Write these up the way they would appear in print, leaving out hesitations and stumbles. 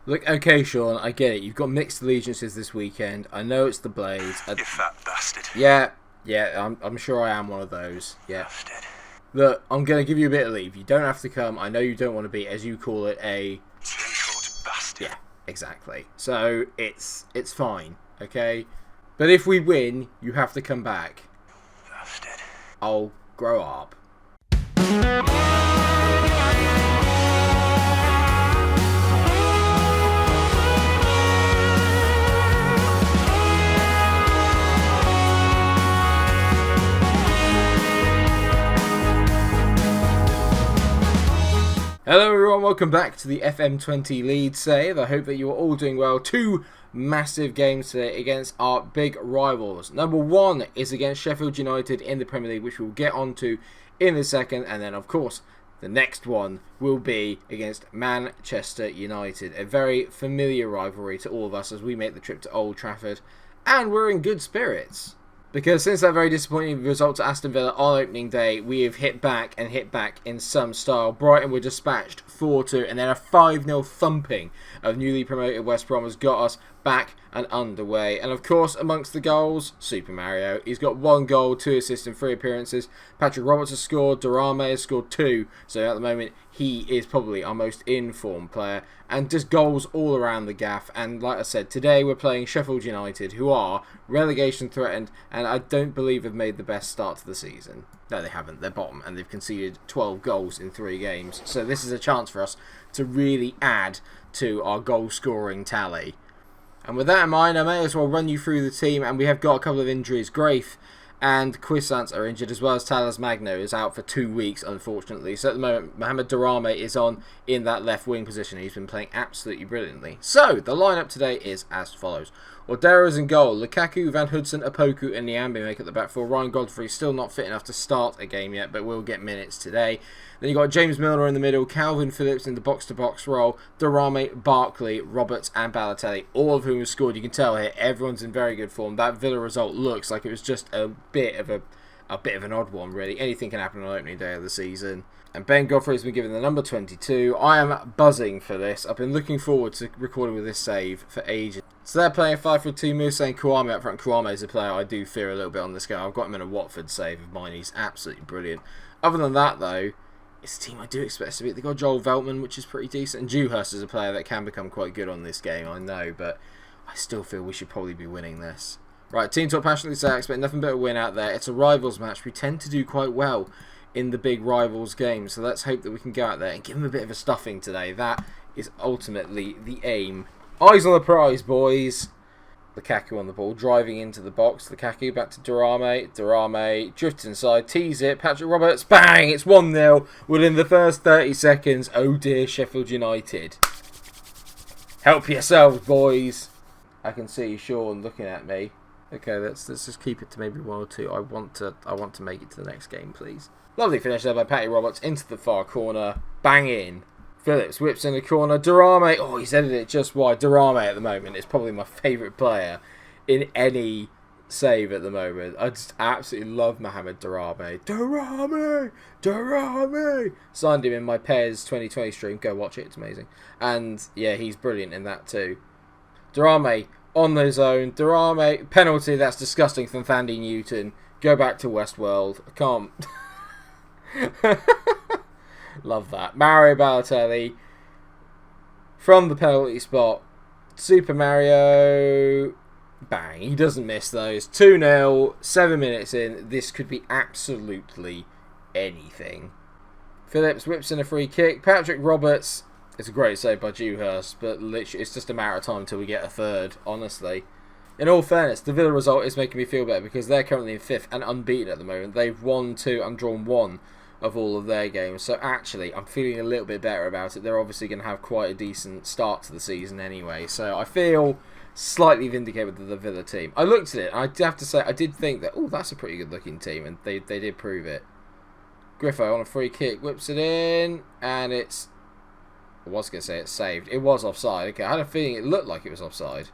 Look, okay, Sean, I get it. You've got mixed allegiances this weekend. I know it's the Blades. You fat bastard. Yeah, I'm sure I am one of those. Yeah. Bastard. Look, I'm going to give you a bit of leave. You don't have to come. I know you don't want to be, as you call it, a... Slingshot bastard. Yeah, exactly. So, it's fine, okay? But if we win, you have to come back. Bastard. I'll grow up. Hello everyone, welcome back to the FM20 Leeds Save. I hope that you're all doing well. Two massive games today against our big rivals. Number one is against Sheffield United in the Premier League, which we'll get onto in a second. And then, of course, the next one will be against Manchester United. A very familiar rivalry to all of us as we make the trip to Old Trafford. And we're in good spirits. Because since that very disappointing result to Aston Villa on opening day, we have hit back in some style. Brighton were dispatched 4-2, and then a 5-0 thumping of newly promoted West Brom has got us back and underway. And of course, amongst the goals, Super Mario. He's got 1 goal, 2 assists and 3 appearances. Patrick Roberts has scored, Durame has scored 2. So at the moment, he is probably our most informed player. And just goals all around the gaff. And like I said, today we're playing Sheffield United, who are relegation threatened, and I don't believe have made the best start to the season. No, they haven't. They're bottom, and they've conceded 12 goals in 3 games. So this is a chance for us to really add to our goal-scoring tally. And with that in mind, I may as well run you through the team, and we have got a couple of injuries. Grafe and Quissance are injured, as well as Talas Magno is out for 2 weeks, unfortunately. So at the moment, Mohamed Darame is on in that left wing position. He's been playing absolutely brilliantly. So the lineup today is as follows. Ordera's in goal. Lukaku, Van Hudson, Apoku and Niambi make up the back four. Ryan Godfrey still not fit enough to start a game yet, but will get minutes today. Then you've got James Milner in the middle, Calvin Phillips in the box-to-box role, Darame, Barkley, Roberts and Balotelli, all of whom have scored. You can tell here, everyone's in very good form. That Villa result looks like it was just a bit of an odd one, really. Anything can happen on opening day of the season. And Ben Godfrey has been given the number 22. I am buzzing for this. I've been looking forward to recording with this save for ages. So they're playing 5-3-2. Musa and Kouame up front. Kouame is a player I do fear a little bit on this game. I've got him in a Watford save of mine. He's absolutely brilliant. Other than that, though, it's a team I do expect us to beat. They've got Joel Veltman, which is pretty decent. And Dewhurst is a player that can become quite good on this game, I know. But I still feel we should probably be winning this. Right, Team Talk passionately say I expect nothing but a win out there. It's a rivals match. We tend to do quite well in the big rivals games, so let's hope that we can go out there and give them a bit of a stuffing today. That is ultimately the aim. Eyes on the prize, boys. Lukaku on the ball, driving into the box. Lukaku back to Darame. Darame drifts inside, tees it. Patrick Roberts, bang! It's 1-0 within the first 30 seconds. Oh dear, Sheffield United. Help yourselves, boys. I can see Sean looking at me. Okay, let's just keep it to maybe 1 or 2. I want to make it to the next game, please. Lovely finish there by Patty Roberts into the far corner. Bang in. Phillips whips in the corner. Darame. Oh, he's headed it just wide. Darame at the moment is probably my favourite player in any save at the moment. I just absolutely love Mohamed Darame. Darame. Signed him in my PES 2020 stream. Go watch it. It's amazing. And yeah, he's brilliant in that too. Darame on his own. Darame. Penalty. That's disgusting from Thandie Newton. Go back to Westworld. I can't... Love that. Mario Balotelli from the penalty spot. Super Mario. Bang. He doesn't miss those. 2-0. 7 minutes in. This could be absolutely anything. Phillips whips in a free kick. Patrick Roberts. It's a great save by Dewhurst, but literally it's just a matter of time until we get a third, honestly. In all fairness, the Villa result is making me feel better because they're currently in 5th and unbeaten at the moment. They've won 2 and drawn 1 of all of their games. So actually, I'm feeling a little bit better about it. They're obviously going to have quite a decent start to the season anyway. So I feel slightly vindicated with the Villa team. I looked at it, and I have to say, I did think that, oh, that's a pretty good looking team, and they did prove it. Griffo on a free kick, whips it in, and it's... I was going to say it's saved. It was offside. Okay, I had a feeling it looked like it was offside.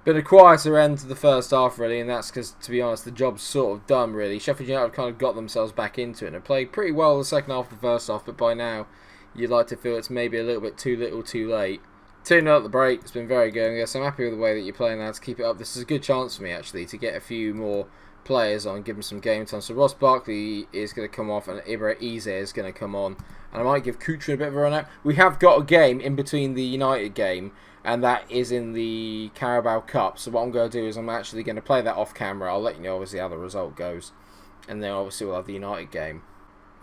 Bit of quieter end to the first half, really, and that's because, to be honest, the job's sort of done, really. Sheffield United kind of got themselves back into it and played pretty well the second half of the first half, but by now, you'd like to feel it's maybe a little bit too little too late. 2-0 at the break. It's been very good. Yes, I'm happy with the way that you're playing now to keep it up. This is a good chance for me, actually, to get a few more players on, give them some game time. So Ross Barkley is going to come off and Ibra Eze is going to come on. And I might give Kuchrin a bit of a run out. We have got a game in between the United game, and that is in the Carabao Cup. So what I'm going to do is I'm actually going to play that off camera. I'll let you know, obviously, how the result goes. And then, obviously, we'll have the United game.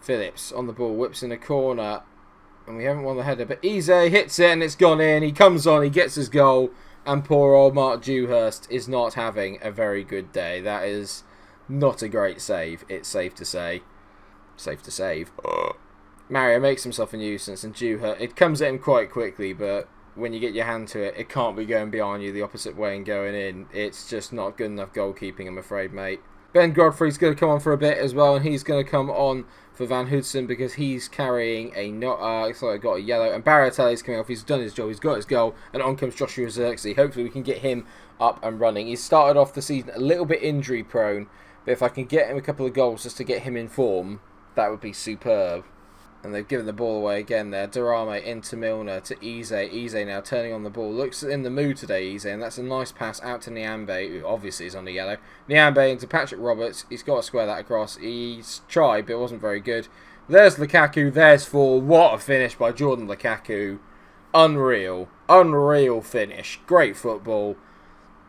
Phillips on the ball, whips in a corner. And we haven't won the header, but Eze hits it and it's gone in. He comes on, he gets his goal. And poor old Mark Dewhurst is not having a very good day. That is not a great save, it's safe to say. Safe to save. Mario makes himself a nuisance, and Dewhurst, it comes at him quite quickly, but when you get your hand to it, it can't be going behind you the opposite way and going in. It's just not good enough goalkeeping, I'm afraid, mate. Ben Godfrey's going to come on for a bit as well, and he's going to come on for Van Hudson because he's carrying a got a yellow, and Baratelli's coming off. He's done his job, he's got his goal, and on comes Joshua Zirkzee. Hopefully we can get him up and running. He started off the season a little bit injury prone, but if I can get him a couple of goals just to get him in form, that would be superb. And they've given the ball away again there. Durame into Milner to Eze. Eze now turning on the ball. Looks in the mood today, Eze. And that's a nice pass out to Nyambe, who obviously is on the yellow. Nyambe into Patrick Roberts. He's got to square that across. He's tried, but it wasn't very good. There's Lukaku. There's 4. What a finish by Jordan Lukaku. Unreal. Unreal finish. Great football.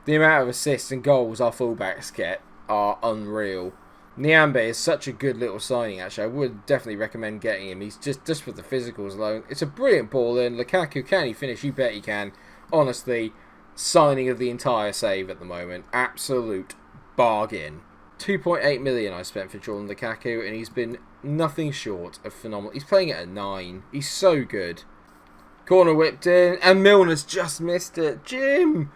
The amount of assists and goals our fullbacks get are unreal. Nyambe is such a good little signing, actually. I would definitely recommend getting him. He's just for the physicals alone. It's a brilliant ball in. Lukaku, can he finish? You bet he can. Honestly, signing of the entire save at the moment. Absolute bargain. 2.8 million I spent for Jordan Lukaku, and he's been nothing short of phenomenal. He's playing at a 9. He's so good. Corner whipped in, and Milner's just missed it. Jim!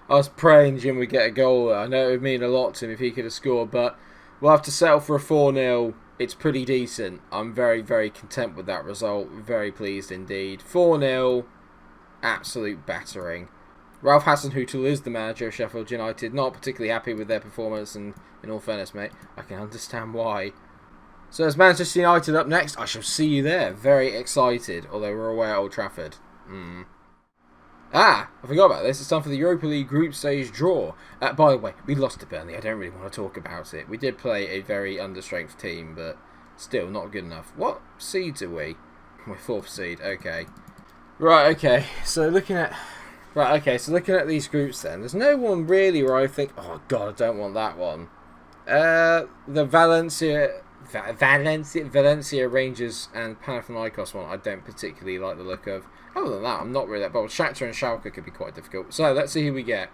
I was praying Jim would get a goal there. I know it would mean a lot to him if he could have scored, but we'll have to settle for a 4-0. It's pretty decent. I'm very, very content with that result. Very pleased indeed. 4-0. Absolute battering. Ralph Hasenhüttl is the manager of Sheffield United. Not particularly happy with their performance, and in all fairness, mate, I can understand why. So as Manchester United up next, I shall see you there. Very excited, although we're away at Old Trafford. I forgot about this. It's time for the Europa League group stage draw. By the way, we lost to Burnley. I don't really want to talk about it. We did play a very understrength team, but still not good enough. What seeds are we? We're 4th seed. Okay. Right, okay. So looking at these groups then, there's no one really where I think, oh god, I don't want that one. The Valencia Rangers and Panathinaikos one, I don't particularly like the look of. Other than that, I'm not really that bold. Shakhtar and Schalke could be quite difficult. So, let's see who we get.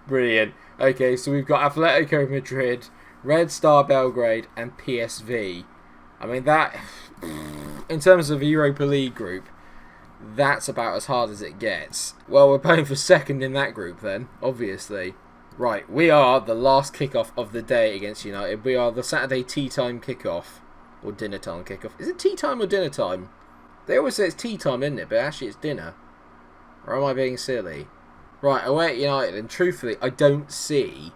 Brilliant. Okay, so we've got Atletico Madrid, Red Star Belgrade, and PSV. I mean, that, in terms of a Europa League group, that's about as hard as it gets. Well, we're playing for 2nd in that group then, obviously. Right, we are the last kickoff of the day against United. We are the Saturday tea time kickoff. Or dinner time kickoff. Is it tea time or dinner time? They always say it's tea time, isn't it? But actually it's dinner. Or am I being silly? Right, away at United. And truthfully, I don't see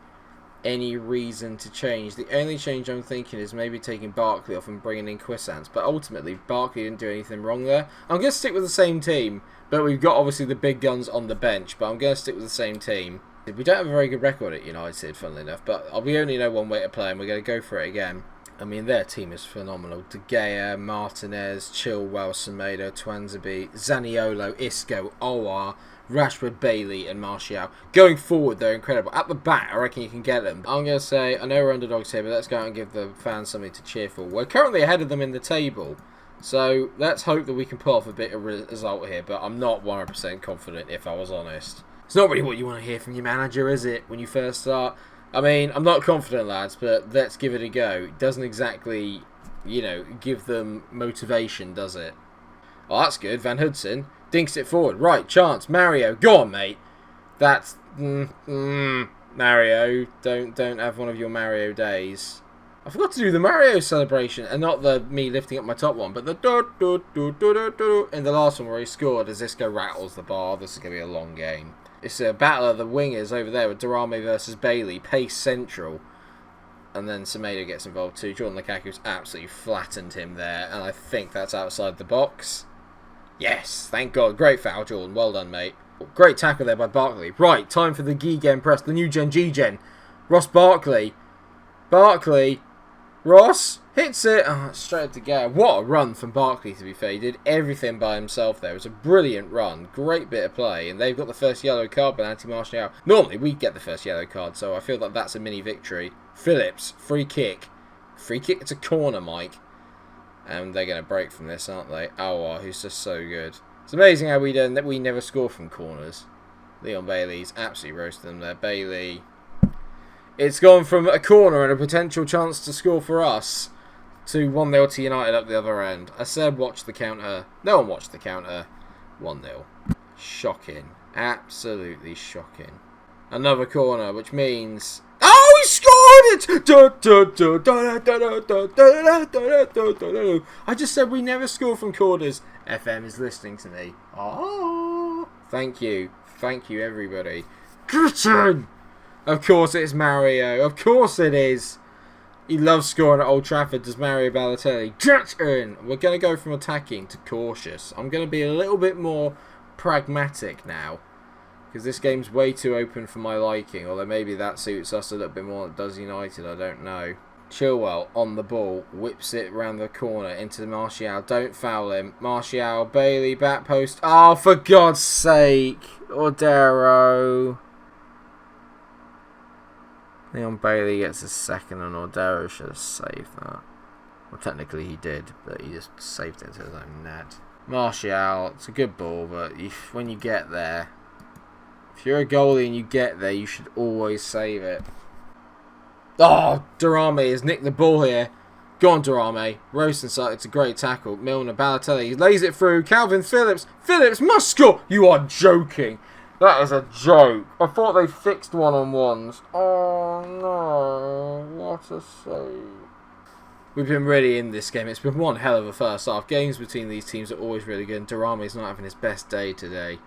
any reason to change. The only change I'm thinking is maybe taking Barkley off and bringing in Quissance. But ultimately, Barkley didn't do anything wrong there. I'm going to stick with the same team. But we've got obviously the big guns on the bench. But I'm going to stick with the same team. We don't have a very good record at United, funnily enough. But we only know one way to play and we're going to go for it again. I mean, their team is phenomenal. De Gea, Martinez, Chilwell, Semedo, Twanzebe, Zaniolo, Isco, Owar, Rashford, Bailey, and Martial. Going forward, they're incredible. At the back, I reckon you can get them. I'm going to say, I know we're underdogs here, but let's go out and give the fans something to cheer for. We're currently ahead of them in the table, so let's hope that we can pull off a bit of result here, but I'm not 100% confident, if I was honest. It's not really what you want to hear from your manager, is it, when you first start? I mean, I'm not confident, lads, but let's give it a go. It doesn't exactly, give them motivation, does it? Oh, that's good. Van Hudson dinks it forward. Right, chance. Mario, go on, mate. That's... Mario, don't have one of your Mario days. I forgot to do the Mario celebration, and not the me lifting up my top one, but the do-do-do-do-do-do in the last one where he scored as Isco rattles the bar. This is going to be a long game. It's a battle of the wingers over there with Durame versus Bailey. Pace central. And then Semedo gets involved too. Jordan Lukaku's absolutely flattened him there. And I think that's outside the box. Yes, thank God. Great foul, Jordan. Well done, mate. Great tackle there by Barkley. Right, time for the G-Gen press. The new Gen G-Gen. Ross Barkley. Ross hits it. Oh, straight up to go. What a run from Barkley, to be fair. He did everything by himself there. It was a brilliant run. Great bit of play. And they've got the first yellow card by Martial. Normally, we get the first yellow card, so I feel like that's a mini victory. Phillips, free kick. Free kick, it's a corner, Mike. And they're going to break from this, aren't they? Aouar, who's just so good. It's amazing how we never score from corners. Leon Bailey's absolutely roasted them there. Bailey. It's gone from a corner and a potential chance to score for us to 1-0 to United up the other end. I said watch the counter. No one watched the counter. 1-0. Shocking. Absolutely shocking. Another corner, which means... Oh, he scored it! I just said we never score from corners. FM is listening to me. Oh, thank you. Thank you, everybody. Christian! Of course it's Mario. Of course it is. He loves scoring at Old Trafford, does Mario Balotelli. Jackson! We're going to go from attacking to cautious. I'm going to be a little bit more pragmatic now. Because this game's way too open for my liking. Although maybe that suits us a little bit more than it does United. I don't know. Chilwell on the ball. Whips it round the corner into Martial. Don't foul him. Martial. Bailey. Back post. Oh, for God's sake. Ordero. Leon Bailey gets a second and Ordero should have saved that. Well, technically he did, but he just saved it to his own net. Martial, it's a good ball, but when you get there, if you're a goalie and you get there, you should always save it. Oh, Durame has nicked the ball here. Go on, Durame. Rosensack, it's a great tackle. Milner, Balotelli, he lays it through. Calvin Phillips. Phillips must score. You are joking. That is a joke. I thought they fixed one-on-ones. Oh, no. What a save. We've been really in this game. It's been one hell of a first half. Games between these teams are always really good. And Durame's not having his best day today.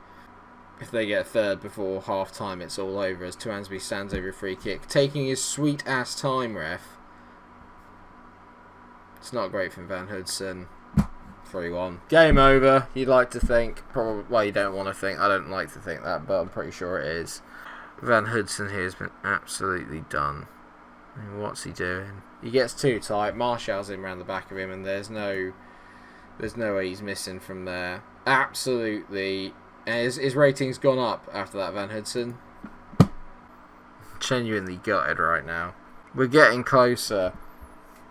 If they get a third before half-time, it's all over as Tuansby stands over a free kick. Taking his sweet-ass time, ref. It's not great from Van Hudson. 3-1. Game over, you'd like to think. Probably, well, you don't want to think. I don't like to think that, but I'm pretty sure it is. Van Hudson here has been absolutely done. I mean, what's he doing? He gets too tight. Martial's in around the back of him, and there's no way he's missing from there. Absolutely. And his rating's gone up after that, Van Hudson. Genuinely gutted right now. We're getting closer.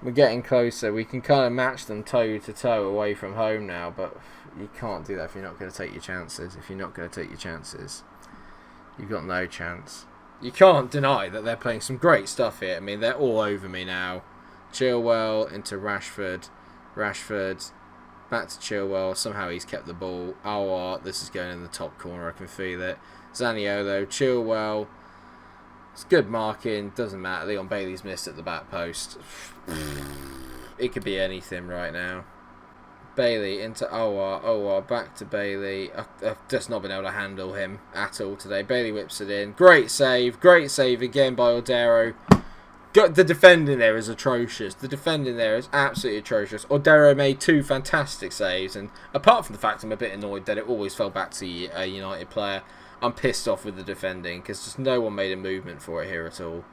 We're getting closer. We can kind of match them toe to toe away from home now, but you can't do that if you're not going to take your chances. If you're not going to take your chances, you've got no chance. You can't deny that they're playing some great stuff here. I mean, they're all over me now. Chilwell into Rashford. Rashford back to Chilwell. Somehow he's kept the ball. Aouar, this is going in the top corner. I can feel it. Zaniolo, Chilwell. It's good marking. Doesn't matter. Leon Bailey's missed at the back post. It could be anything right now. Bailey into Aouar. Aouar back to Bailey. I've just not been able to handle him at all today. Bailey whips it in. Great save. Great save again by Ordero. The defending there is atrocious. The defending there is absolutely atrocious. Ordero made two fantastic saves. And apart from the fact I'm a bit annoyed that it always fell back to a United player, I'm pissed off with the defending because just no one made a movement for it here at all.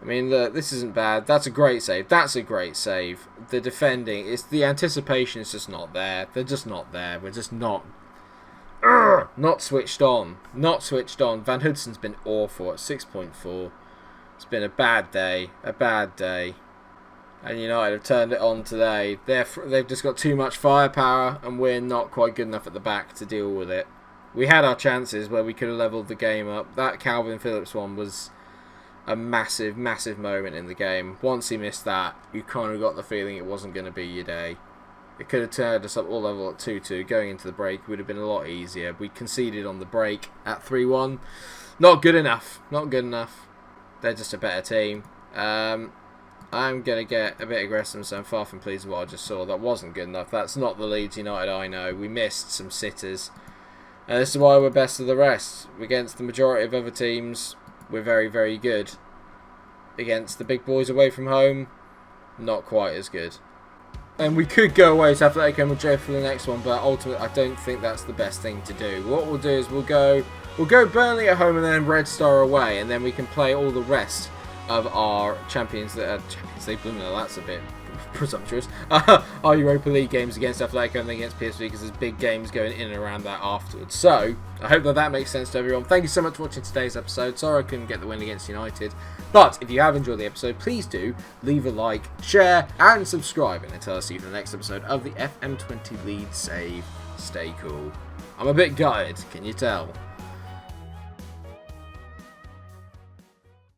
I mean, look, this isn't bad. That's a great save. That's a great save. The defending, the anticipation is just not there. They're just not there. We're just not switched on. Not switched on. Van Hudson's been awful at 6.4. It's been a bad day. A bad day. And United have turned it on today. They've just got too much firepower and we're not quite good enough at the back to deal with it. We had our chances where we could have levelled the game up. That Calvin Phillips one was a massive, massive moment in the game. Once he missed that, you kind of got the feeling it wasn't going to be your day. It could have turned us up all level at 2-2. Going into the break would have been a lot easier. We conceded on the break at 3-1. Not good enough. Not good enough. They're just a better team. I'm going to get a bit aggressive, so I'm far from pleased with what I just saw. That wasn't good enough. That's not the Leeds United I know. We missed some sitters. And this is why we're best of the rest. Against the majority of other teams, we're very, very good. Against the big boys away from home, not quite as good. And we could go away to Atletico Madrid for the next one, but ultimately I don't think that's the best thing to do. What we'll do is we'll go Burnley at home and then Red Star away, and then we can play all the rest of our Champions League. That's a bit presumptuous. Our Europa League games against Atletico and then against PSV, because there's big games going in and around that afterwards. So I hope that makes sense to everyone. Thank you so much for watching today's episode. Sorry I couldn't get the win against United, but if you have enjoyed the episode, please do leave a like, share and subscribe, and until I see you for the next episode of the FM20 Leeds Save, stay cool. I'm a bit gutted, can you tell?